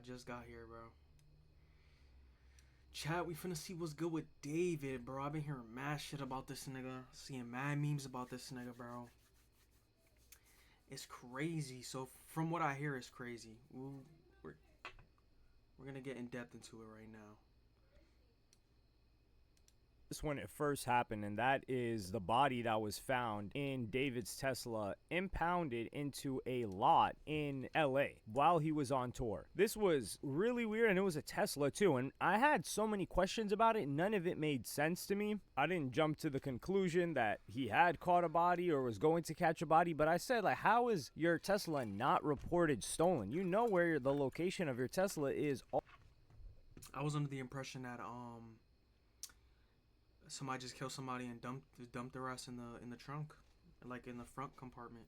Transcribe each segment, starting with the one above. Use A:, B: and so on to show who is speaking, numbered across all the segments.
A: just got here, bro. Chat, we finna see what's good with David, bro. I've been hearing mad shit about this nigga. Seeing mad memes about this nigga, bro. It's crazy. So, from what I hear, it's crazy. We're gonna get in depth into it right now.
B: When it first happened, and that is the body that was found in David's Tesla impounded into a lot in LA while he was on tour. This was really weird, and it was a Tesla too, and I had so many questions about it. None of it made sense to me. I didn't jump to the conclusion that he had caught a body or was going to catch a body, but I said, like, how is your Tesla not reported stolen? You know where the location of your Tesla is.
A: I was under the impression that somebody just killed somebody and dumped their ass in the trunk, like in the front compartment.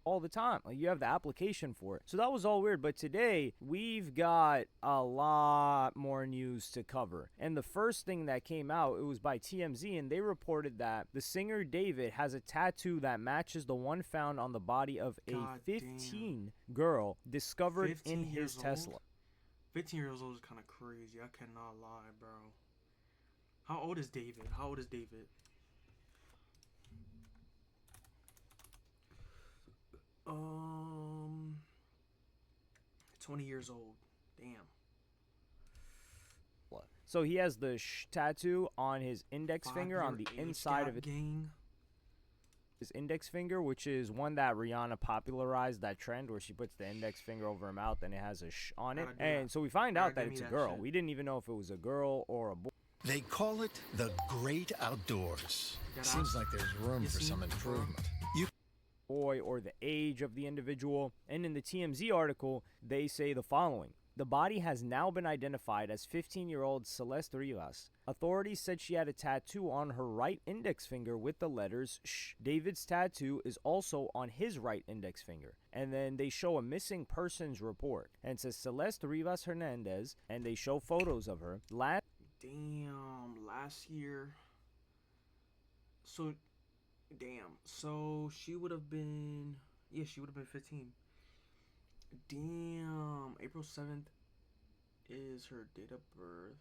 B: All the time. Like, you have the application for it. So that was all weird. But today, we've got a lot more news to cover. And the first thing that came out, it was by TMZ, and they reported that the singer David has a tattoo that matches the one found on the body of a 15 girl discovered in his Tesla.
A: 15 years old is kind of crazy. I cannot lie, bro. How old is David? 20 years old. Damn.
B: So he has the tattoo on his index finger on the inside of it. His index finger, which is one that Rihanna popularized, that trend where she puts the index finger over her mouth and it has a sh on it. And so we find out that it's a girl. We didn't even know if it was a girl or a boy.
C: They call it the great outdoors. Seems like there's room for some improvement.
B: Boy or the age of the individual. And in the TMZ article, they say the following. The body has now been identified as 15-year-old Celeste Rivas. Authorities said she had a tattoo on her right index finger with the letters SH. David's tattoo is also on his right index finger. And then they show a missing persons report. And it says Celeste Rivas Hernandez, and they show photos of her.
A: Last year. So she would have been, she would have been 15. Damn, April 7th is her date of birth.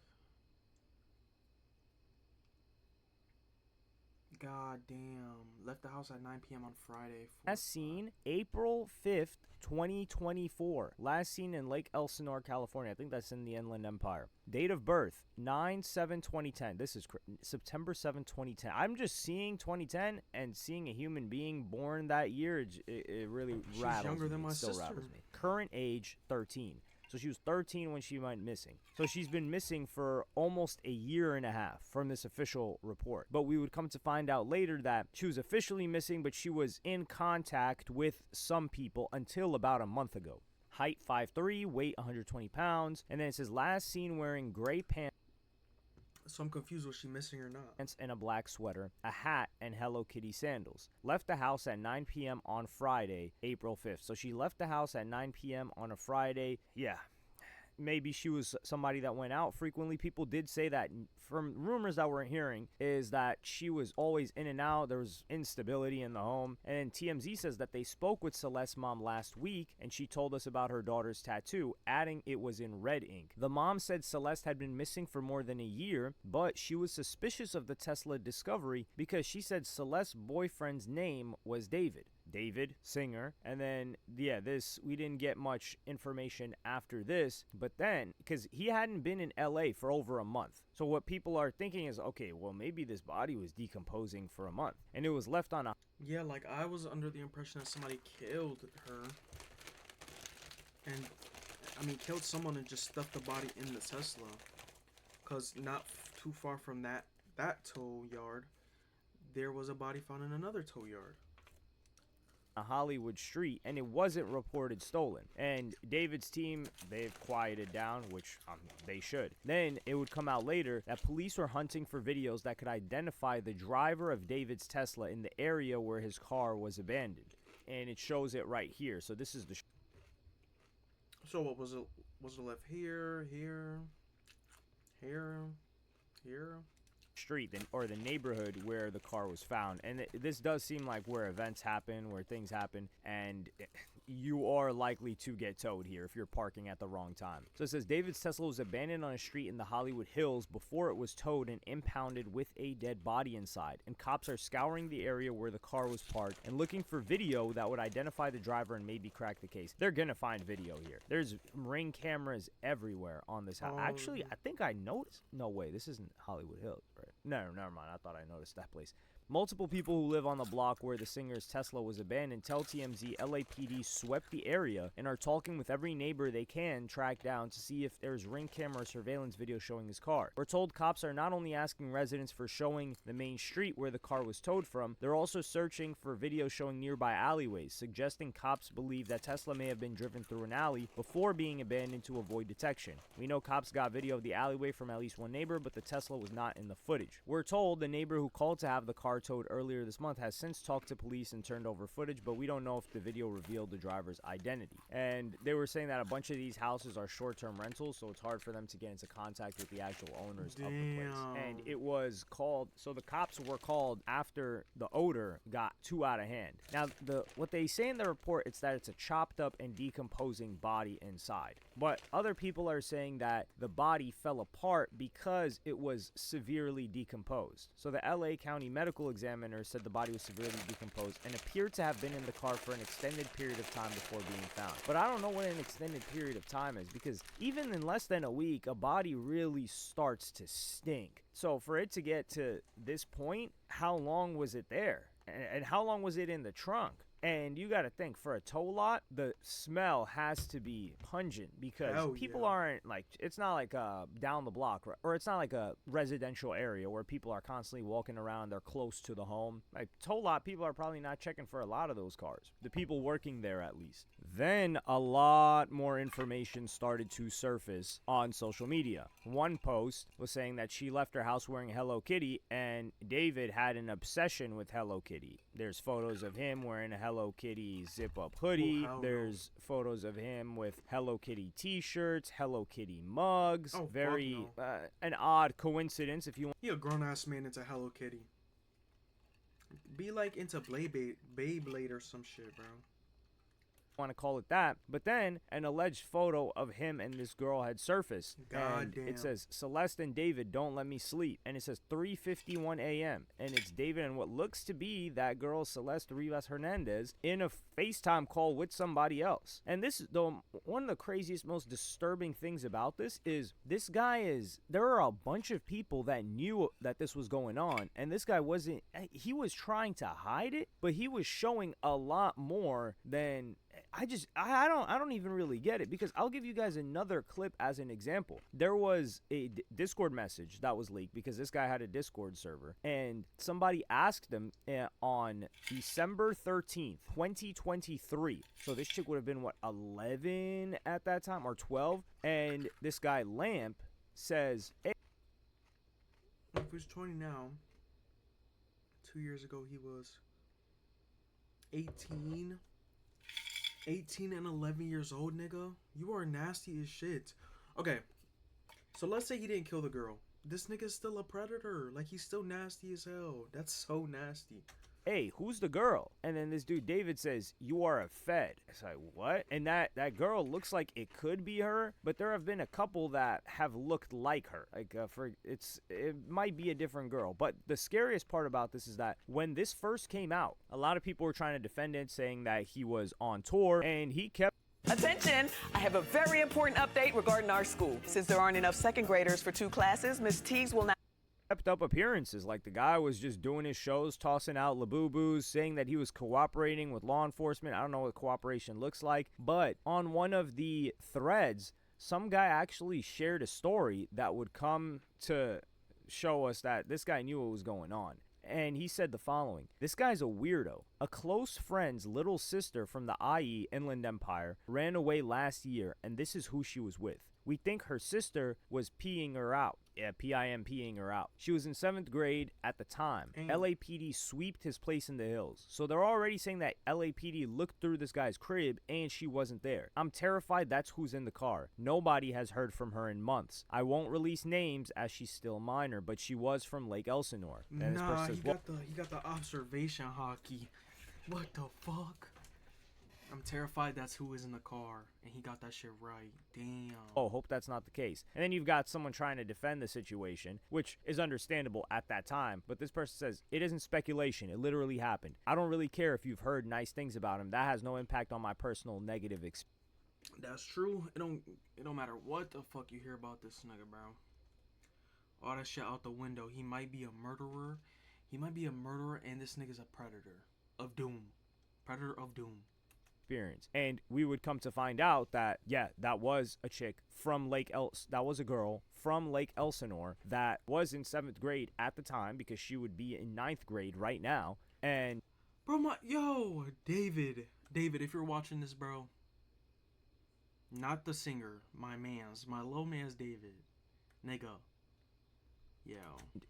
A: God damn. Left the house at 9 p.m. on Friday.
B: Last seen April 5th, 2024. Last seen in Lake Elsinore, California. I think that's in the Inland Empire. Date of birth, 9/7/2010. This is September 7, 2010. I'm just seeing 2010 and seeing a human being born that year. It really rattles me.
A: Younger than my sister.
B: Rattles me. Current age, 13. So she was 13 when she went missing. So she's been missing for almost a year and a half from this official report. But we would come to find out later that she was officially missing, but she was in contact with some people until about a month ago. Height 5'3", weight 120 pounds. And then it says last seen wearing gray pants.
A: So I'm confused, was she missing or not?
B: And a black sweater, a hat, and Hello Kitty sandals. Left the house at 9 p.m. on Friday, April 5th. So she left the house at 9 p.m. on a Friday. Yeah. Maybe she was somebody that went out frequently. People did say that, from rumors that we're hearing, is that she was always in and out. There was instability in the home. And TMZ says that they spoke with Celeste's mom last week, and she told us about her daughter's tattoo, adding it was in red ink. The mom said Celeste had been missing for more than a year, but she was suspicious of the Tesla discovery because she said Celeste's boyfriend's name was David. David, singer, and then, we didn't get much information after this, but then, because he hadn't been in LA for over a month, so what people are thinking is, okay, well, maybe this body was decomposing for a month, and it was left on a...
A: Yeah, like, I was under the impression that somebody killed her, and, killed someone and just stuffed the body in the Tesla, because not too far from that tow yard, there was a body found in another tow yard.
B: Hollywood street, and it wasn't reported stolen. And David's team, they've quieted down, which they should. Then it would come out later that police were hunting for videos that could identify the driver of David's Tesla in the area where his car was abandoned, and it shows it right here. So this is the
A: so what was it left here
B: street or the neighborhood where the car was found. And this does seem like where events happen, where things happen, and you are likely to get towed here if you're parking at the wrong time. So it says David's Tesla was abandoned on a street in the Hollywood Hills before it was towed and impounded with a dead body inside, and cops are scouring the area where the car was parked and looking for video that would identify the driver and maybe crack the case. They're gonna find video here. There's ring cameras everywhere on this house. Actually, I think I noticed. No way, this isn't Hollywood Hills, right? No, never mind. I thought I noticed that place. Multiple people who live on the block where the singer's Tesla was abandoned tell TMZ LAPD swept the area and are talking with every neighbor they can track down to see if there's ring camera or surveillance video showing his car. We're told cops are not only asking residents for showing the main street where the car was towed from, they're also searching for video showing nearby alleyways, suggesting cops believe that Tesla may have been driven through an alley before being abandoned to avoid detection. We know cops got video of the alleyway from at least one neighbor, but the Tesla was not in the footage. We're told the neighbor who called to have the car towed earlier this month has since talked to police and turned over footage, but we don't know if the video revealed the driver's identity. And they were saying that a bunch of these houses are short-term rentals, so it's hard for them to get into contact with the actual owners of the place. And it was called, so the cops were called after the odor got too out of hand. Now, what they say in the report is that it's a chopped up and decomposing body inside, but other people are saying that the body fell apart because it was severely decomposed. So the LA County Medical Examiner said the body was severely decomposed and appeared to have been in the car for an extended period of time before being found. But I don't know what an extended period of time is, because even in less than a week, a body really starts to stink. So for it to get to this point, how long was it there? And how long was it in the trunk? And you got to think, for a tow lot, the smell has to be pungent, because people aren't like, it's not like down the block, or it's not like a residential area where people are constantly walking around, they're close to the home. Like, tow lot, people are probably not checking for a lot of those cars, the people working there at least. Then a lot more information started to surface on social media. One post was saying that she left her house wearing Hello Kitty, and David had an obsession with Hello Kitty. There's photos of him wearing a Hello Kitty zip-up hoodie. There's photos of him with Hello Kitty t-shirts, Hello Kitty mugs. Very an odd coincidence if you want.
A: He a grown-ass man into Hello Kitty. Be like into Beyblade or some shit, bro.
B: Want to call it that. But then an alleged photo of him and this girl had surfaced, and it says Celeste and David don't let me sleep, and it says 3:51 a.m. and it's David and what looks to be that girl Celeste Rivas Hernandez in a FaceTime call with somebody else. And this is one of the craziest, most disturbing things about this is there are a bunch of people that knew that this was going on, and this guy he was trying to hide it, but he was showing a lot more than I don't even really get it, because I'll give you guys another clip as an example. There was a Discord message that was leaked because this guy had a Discord server, and somebody asked him on December 13th, 2023. So this chick would have been, what, 11 at that time, or 12? And this guy, Lamp, says, hey.
A: If he's 20 now, 2 years ago he was 18 and 11 years old, nigga. You are nasty as shit. Okay, so let's say he didn't kill the girl. This nigga's still a predator. Like, he's still nasty as hell. That's so nasty.
B: Hey, who's the girl? And then this dude David says, you are a fed. It's like, what? And that girl looks like it could be her, but there have been a couple that have looked like her. Like, it might be a different girl. But the scariest part about this is that when this first came out, a lot of people were trying to defend it, saying that he was on tour, and he kept.
D: Attention, I have a very important update regarding our school. Since there aren't enough second graders for 2 classes, Ms. Teagues will now
B: Kept up appearances. Like, the guy was just doing his shows, tossing out labubu's, saying that he was cooperating with law enforcement. I don't know what cooperation looks like, but on one of the threads, some guy actually shared a story that would come to show us that this guy knew what was going on. And he said the following: this guy's a weirdo. A close friend's little sister from the IE Inland Empire ran away last year, and this is who she was with. We think her sister was peeing her out. Yeah, peeing her out. She was in 7th grade at the time. LAPD sweeped his place in the hills. So they're already saying that LAPD looked through this guy's crib and she wasn't there. I'm terrified that's who's in the car. Nobody has heard from her in months. I won't release names as she's still minor, but she was from Lake Elsinore. And
A: nah, he got the observation hockey. What the fuck? I'm terrified that's who is in the car, and he got that shit right. Damn.
B: Oh, hope that's not the case. And then you've got someone trying to defend the situation, which is understandable at that time. But this person says, it isn't speculation. It literally happened. I don't really care if you've heard nice things about him. That has no impact on my personal negative experience.
A: That's true. It don't matter what the fuck you hear about this nigga, bro. All that shit out the window. He might be a murderer. He might be a murderer, and this nigga's a predator of doom. Predator of doom.
B: And we would come to find out that, yeah, that was a chick from that was a girl from Lake Elsinore that was in 7th grade at the time, because she would be in 9th grade right now. And
A: bro, David, if you're watching this, bro, not the singer, my low man's David, nigga, yo,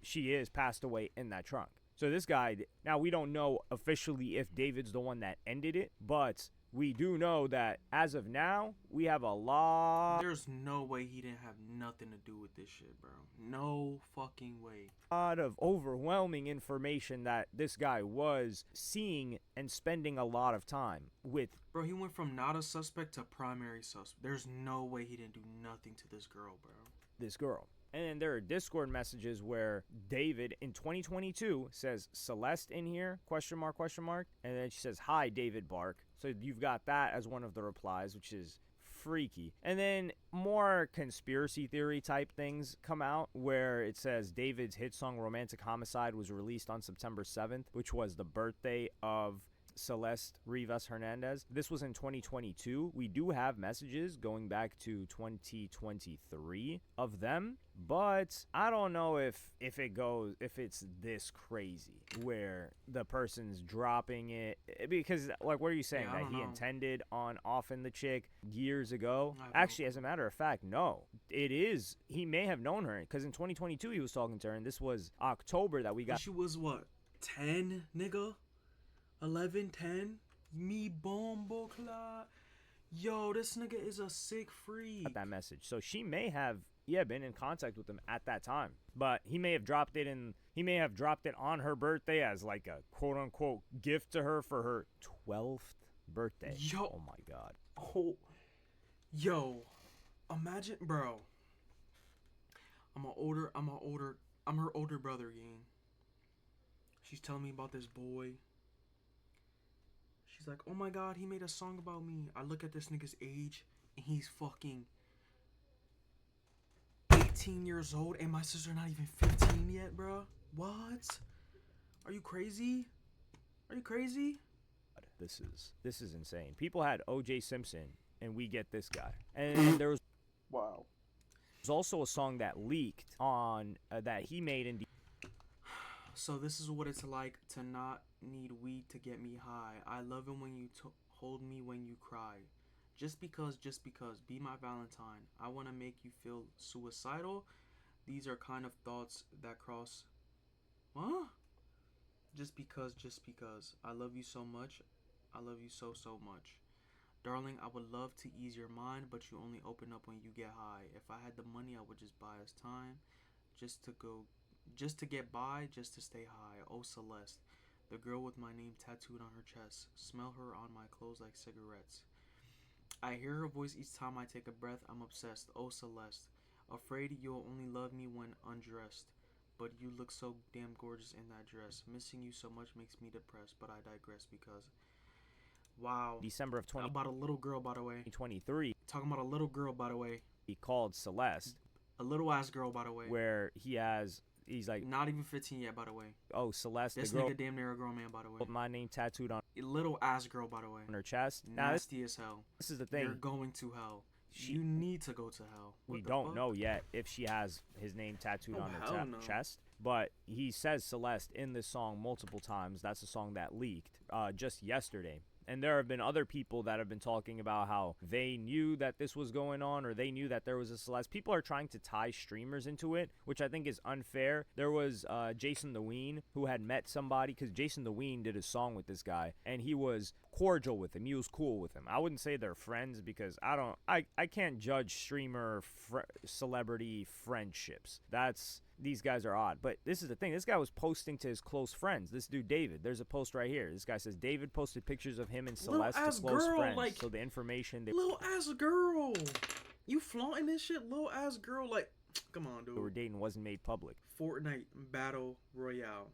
B: she is passed away in that trunk. So this guy, now we don't know officially if David's the one that ended it, but we do know that as of now, we have a lot.
A: There's no way he didn't have nothing to do with this shit, bro. No fucking way.
B: A lot of overwhelming information that this guy was seeing and spending a lot of time with.
A: Bro, he went from not a suspect to primary suspect. There's no way he didn't do nothing to this girl, bro.
B: This girl. And then there are Discord messages where David in 2022 says Celeste in here, question mark. And then she says, hi, David Bark. So you've got that as one of the replies, which is freaky. And then more conspiracy theory type things come out where it says David's hit song Romantic Homicide was released on September 7th, which was the birthday of Celeste Rivas Hernandez. This was in 2022. We do have messages going back to 2023 of them, but I don't know if it's this crazy where the person's dropping it, because like, what are you saying, that he intended on offing the chick years ago? Actually, as a matter of fact, no, it is, he may have known her, because in 2022 he was talking to her, and this was October that we got.
A: She was what, 10, nigga? 11, 10, me bombo clot. Yo, this nigga is a sick freak.
B: That message. So she may have, been in contact with him at that time, but he may have dropped it on her birthday as like a quote unquote gift to her for her 12th birthday.
A: Yo.
B: Oh my God.
A: Oh, yo, imagine, bro. I'm her older brother, gang. She's telling me about this boy. She's like, oh my God, he made a song about me. I look at this nigga's age, and he's fucking 18 years old, and my sister not even 15 yet, bro. What? Are you crazy?
B: This is insane. People had O.J. Simpson, and we get this guy. And there was There's also a song that leaked on that he made in.
A: So this is what it's like to not need weed to get me high. I love it when you hold me when you cry. Just because, be my Valentine. I want to make you feel suicidal. These are kind of thoughts that cross. What? Just because. I love you so much. I love you so much. Darling, I would love to ease your mind, but you only open up when you get high. If I had the money, I would just buy us time. Just to get by, just to stay high. Oh, Celeste, the girl with my name tattooed on her chest. Smell her on my clothes like cigarettes. I hear her voice each time I take a breath. I'm obsessed. Oh, Celeste, afraid you'll only love me when undressed. But you look so damn gorgeous in that dress. Missing you so much makes me depressed, but I digress because... Wow.
B: December of 20...
A: About a little girl, by the way.
B: 2023.
A: Talking about a little girl, by the way.
B: He called Celeste.
A: A little ass girl, by the way.
B: Where he's like...
A: Not even 15 yet, by the way.
B: Oh, Celeste,
A: this
B: the girl...
A: nigga damn near a grown man, by the way.
B: With my name tattooed on...
A: A little ass girl, by the way.
B: On her chest.
A: Nasty as hell.
B: This is the thing.
A: You're going to hell. You need to go to hell.
B: We don't know yet if she has his name tattooed on her chest. But he says Celeste in this song multiple times. That's a song that leaked just yesterday. And there have been other people that have been talking about how they knew that this was going on, or they knew that there was a Celeste. People are trying to tie streamers into it, which I think is unfair. There was Jason the Ween, who had met somebody, because Jason the Ween did a song with this guy, and he was cordial with him. He was cool with him. I wouldn't say they're friends, because I can't judge streamer celebrity friendships. That's these guys are odd. But this is the thing. This guy was posting to his close friends. This dude, David. There's a post right here. This guy says, David posted pictures of him and Celeste to close friends.
A: Like,
B: so the information...
A: Little ass girl. You flaunting this shit? Little ass girl. Like, come on, dude.
B: They were dating wasn't made public.
A: Fortnite Battle Royale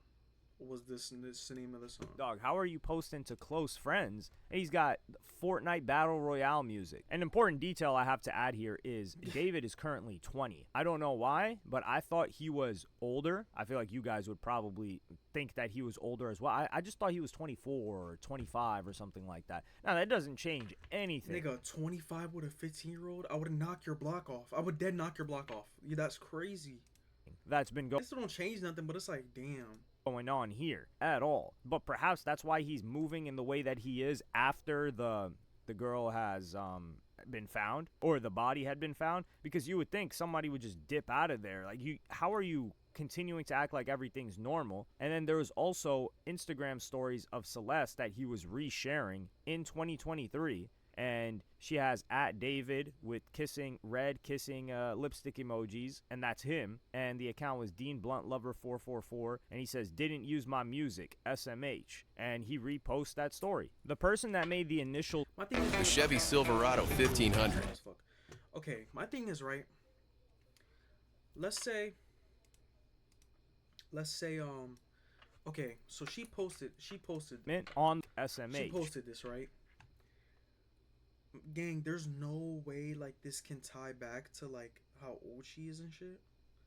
A: was this the name of the song.
B: Dog, how are you posting to close friends? And he's got Fortnite Battle Royale music. An important detail I have to add here is David is currently 20. I don't know why, but I thought he was older. I feel like you guys would probably think that he was older as well. I just thought he was 24 or 25 or something like that. Now, that doesn't change anything.
A: Nigga, 25 with a 15-year-old? I would knock your block off. I would dead knock your block off. Yeah, that's crazy.
B: That's been going...
A: This don't change nothing, but it's like, damn.
B: Going on here at all. But perhaps that's why he's moving in the way that he is after the girl has been found, or the body had been found, because you would think somebody would just dip out of there. Like, how are you continuing to act like everything's normal? And then there was also Instagram stories of Celeste that he was resharing in 2023, and she has @David with red kissing lipstick emojis, and that's him. And the account was Dean Blunt Lover 444, and he says, didn't use my music, SMH, and he reposts that story. The person that made the initial...
E: The Chevy Silverado 1500.
A: Okay, my thing is, right, let's say, okay, so she posted
B: on SMH.
A: She posted this, right? Gang, there's no way, like, this can tie back to, like, how old she is and shit.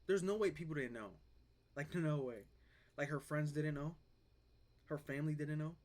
A: There's no way people didn't know. Like, no way. Like, her friends didn't know. Her family didn't know.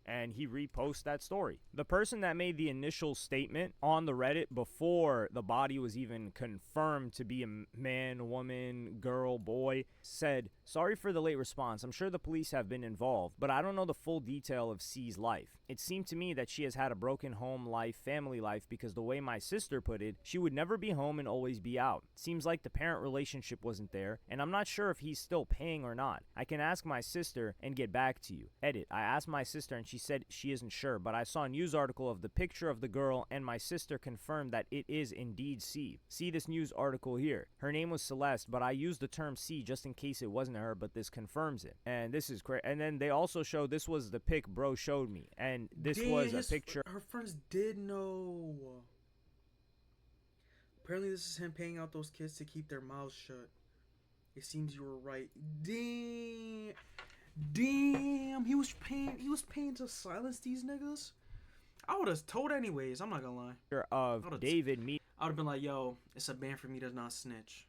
B: And he reposts that story. The person that made the initial statement on the Reddit before the body was even confirmed to be a man, woman, girl, boy, said, sorry for the late response. I'm sure the police have been involved, but I don't know the full detail of C's life. It seemed to me that she has had a broken home life, family life, because the way my sister put it, she would never be home and always be out. Seems like the parent relationship wasn't there, and I'm not sure if he's still paying or not. I can ask my sister and get back to you. Edit. I asked my sister and she said she isn't sure, but I saw a news article of the picture of the girl, and my sister confirmed that it is indeed C. See this news article here. Her name was Celeste, but I used the term C just in case it wasn't her, but this confirms it. And this is crazy. And then they also show this was the pic bro showed me, and this was a picture.
A: Her friends did know. Apparently this is him paying out those kids to keep their mouths shut. It seems you were right. Damn, he was paying to silence these niggas. I would have told anyways. I'm not gonna lie.
B: Of David meet.
A: I would have been like, yo, it's a ban for me to not snitch.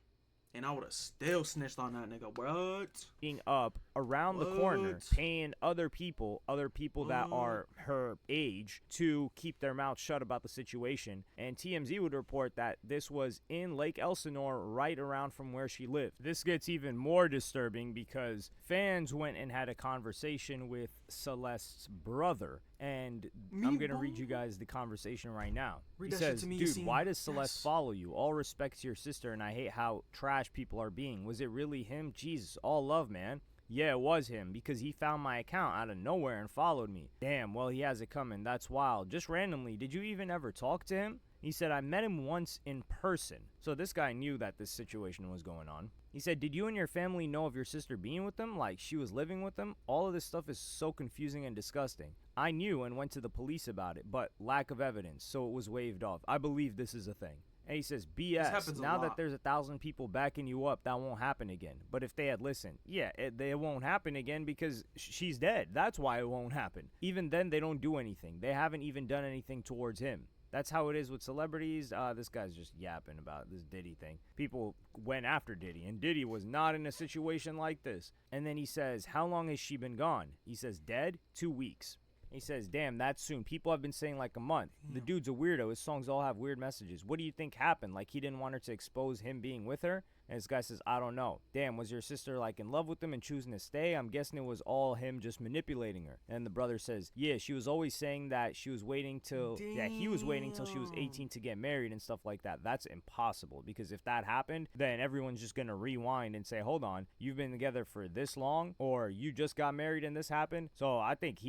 A: And I would have still snitched on that nigga. What?
B: Being up around the corner, paying other people that are her age to keep their mouth shut about the situation. And TMZ would report that this was in Lake Elsinore, right around from where she lived. This gets even more disturbing because fans went and had a conversation with Celeste's brother. And I'm going to read you guys the conversation right now. He says, dude, why does Celeste follow you? All respect to your sister, and I hate how trash people are being. Was it really him? Jesus, all love, man. Yeah, it was him, because he found my account out of nowhere and followed me. Damn, well, he has it coming. That's wild. Just randomly, did you even ever talk to him? He said, I met him once in person. So this guy knew that this situation was going on. He said, did you and your family know of your sister being with them? Like she was living with them? All of this stuff is so confusing and disgusting. I knew and went to the police about it, but lack of evidence, so it was waved off. I believe this is a thing. And he says, BS, now that there's 1,000 people backing you up, that won't happen again. But if they had listened, yeah, it won't happen again because she's dead. That's why it won't happen. Even then, they don't do anything. They haven't even done anything towards him. That's how it is with celebrities. This guy's just yapping about this Diddy thing. People went after Diddy, and Diddy was not in a situation like this. And then he says, how long has she been gone? He says, dead? 2 weeks. He says, damn, that's soon. People have been saying like a month. The dude's a weirdo. His songs all have weird messages. What do you think happened? Like he didn't want her to expose him being with her? And this guy says, I don't know. Damn, was your sister like in love with him and choosing to stay? I'm guessing it was all him just manipulating her. And the brother says, yeah, she was always saying that she was waiting till, he was waiting till she was 18 to get married and stuff like that. That's impossible, because if that happened, then everyone's just going to rewind and say, hold on, you've been together for this long, or you just got married and this happened. So I think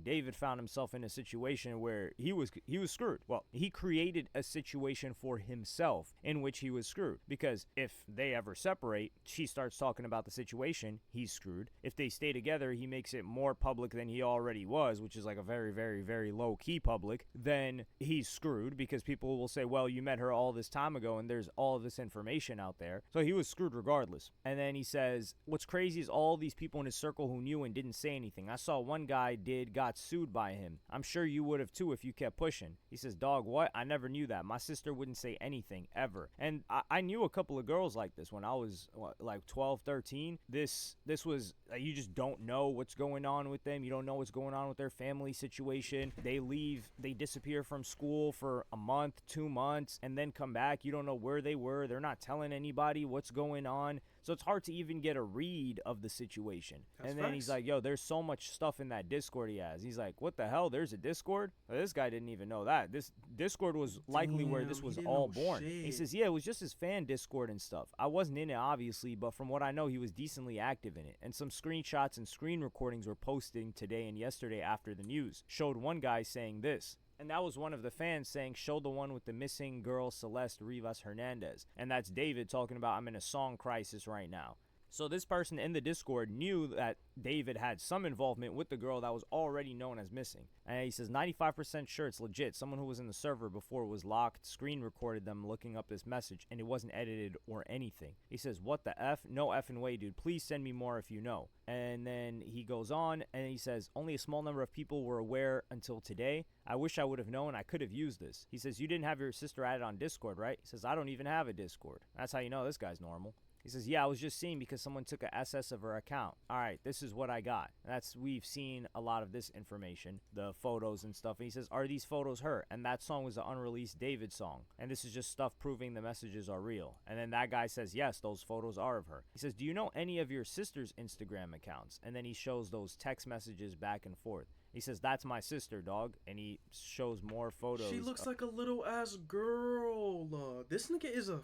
B: David found himself in a situation where he was screwed. Well, he created a situation for himself in which he was screwed, because If they ever separate, she starts talking about the situation, he's screwed. If they stay together, he makes it more public than he already was, which is like a very, very, very low-key public, then he's screwed because people will say, well, you met her all this time ago and there's all of this information out there. So he was screwed regardless. And then he says, what's crazy is all these people in his circle who knew and didn't say anything. I saw one guy got sued by him. I'm sure you would have too if you kept pushing. He says, dog, what? I never knew that. My sister wouldn't say anything ever. And I knew a couple of girls like this when I was like 12, 13. This was, you just don't know what's going on with them. You don't know what's going on with their family situation. They leave, they disappear from school for a month, 2 months, and then come back. You don't know where they were. They're not telling anybody what's going on. So it's hard to even get a read of the situation. And then he's like, yo, there's so much stuff in that Discord he has. He's like, what the hell? There's a Discord? Well, this guy didn't even know that. This Discord was likely where this was all born.
A: Shit.
B: He says, yeah, it was just his fan Discord and stuff. I wasn't in it, obviously, but from what I know, he was decently active in it. And some screenshots and screen recordings were posting today and yesterday after the news. Showed one guy saying this. And that was one of the fans saying, show the one with the missing girl, Celeste Rivas Hernandez. And that's David talking about, I'm in a song crisis right now. So this person in the Discord knew that David had some involvement with the girl that was already known as missing. And he says 95% sure it's legit. Someone who was in the server before it was locked screen recorded them looking up this message, and it wasn't edited or anything. He says, what the F? No effing way, dude. Please send me more if you know. And then he goes on and he says, only a small number of people were aware until today. I wish I would have known. I could have used this. He says, you didn't have your sister added on Discord, right? He says, I don't even have a Discord. That's how you know this guy's normal. He says, yeah, I was just seeing because someone took a SS of her account. All right, this is what I got. We've seen a lot of this information, the photos and stuff. And he says, are these photos her? And that song was an unreleased David song. And this is just stuff proving the messages are real. And then that guy says, yes, those photos are of her. He says, do you know any of your sister's Instagram accounts? And then he shows those text messages back and forth. He says, that's my sister, dog. And he shows more photos.
A: She looks like a little ass girl. This nigga is a...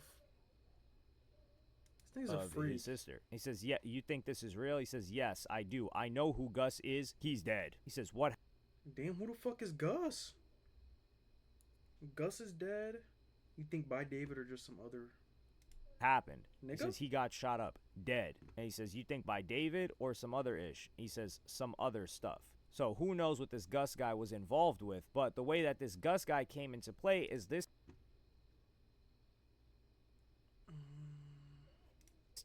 A: This nigga's a freak.
B: His sister. He says, yeah, you think this is real? He says, yes, I do. I know who Gus is. He's dead. He says, what?
A: Damn, who the fuck is Gus? Gus is dead? You think by David or just some other...
B: happened?
A: Nigga?
B: He says he got shot up, dead. And he says, you think by David or some other ish? He says, some other stuff. So who knows what this Gus guy was involved with, but the way that this Gus guy came into play is this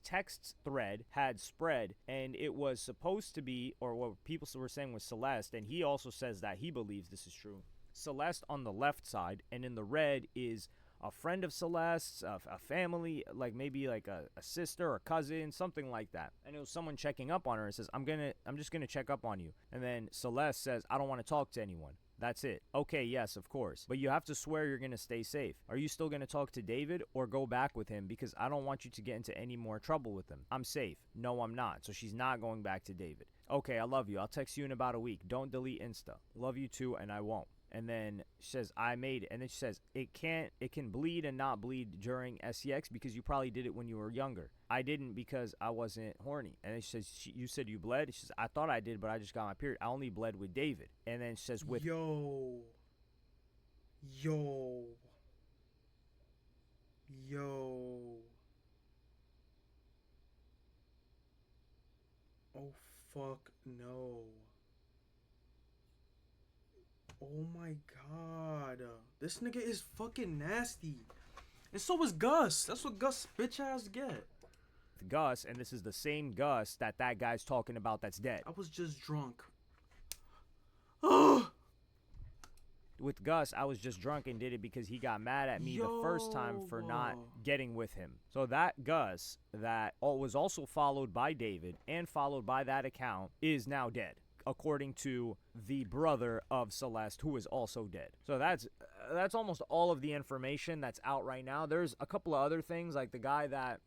B: text thread had spread, and it was supposed to be, or what people were saying was Celeste, and he also says that he believes this is true. Celeste on the left side, and in the red is a friend of Celeste's, a family, like maybe like a sister or cousin, something like that. And it was someone checking up on her and says, I'm just gonna check up on you. And then Celeste says, I don't want to talk to anyone. That's it. Okay, yes, of course. But you have to swear you're going to stay safe. Are you still going to talk to David or go back with him? Because I don't want you to get into any more trouble with him. I'm safe. No, I'm not. So she's not going back to David. Okay, I love you. I'll text you in about a week. Don't delete Insta. Love you too, and I won't. And then she says, I made it. And then she says, it can bleed and not bleed during sex because you probably did it when you were younger. I didn't because I wasn't horny. And then she says, you said you bled? She says, I thought I did, but I just got my period. I only bled with David. And then she says, with...
A: Yo. Oh, fuck no. Oh my god. This nigga is fucking nasty. And so is Gus. That's what Gus bitch ass get.
B: Gus, and this is the same Gus that guy's talking about that's dead.
A: I was just drunk.
B: With Gus, I was just drunk and did it because he got mad at me the first time for not getting with him. So that Gus that was also followed by David and followed by that account is now dead, according to the brother of Celeste, who is also dead. So that's almost all of the information that's out right now. There's a couple of other things, like the guy that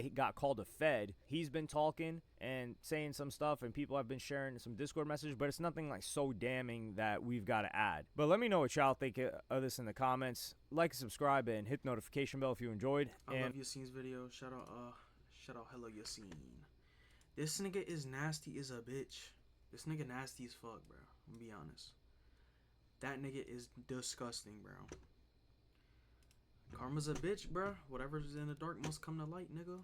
B: he got called a Fed, he's been talking and saying some stuff, and people have been sharing some Discord messages, but it's nothing like so damning that we've got to add. But let me know what y'all think of this in the comments. Like and subscribe and hit the notification bell if you enjoyed.
A: I love Yassine's video. Shout out hello Yassine. This nigga is nasty as a bitch. This nigga nasty as fuck, bro. I'm gonna be honest. That nigga is disgusting, bro. Karma's a bitch, bruh. Whatever's in the dark must come to light, nigga.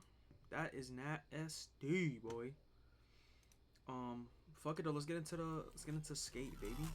A: That is not SD, boy. Fuck it though. Let's get into skate, baby.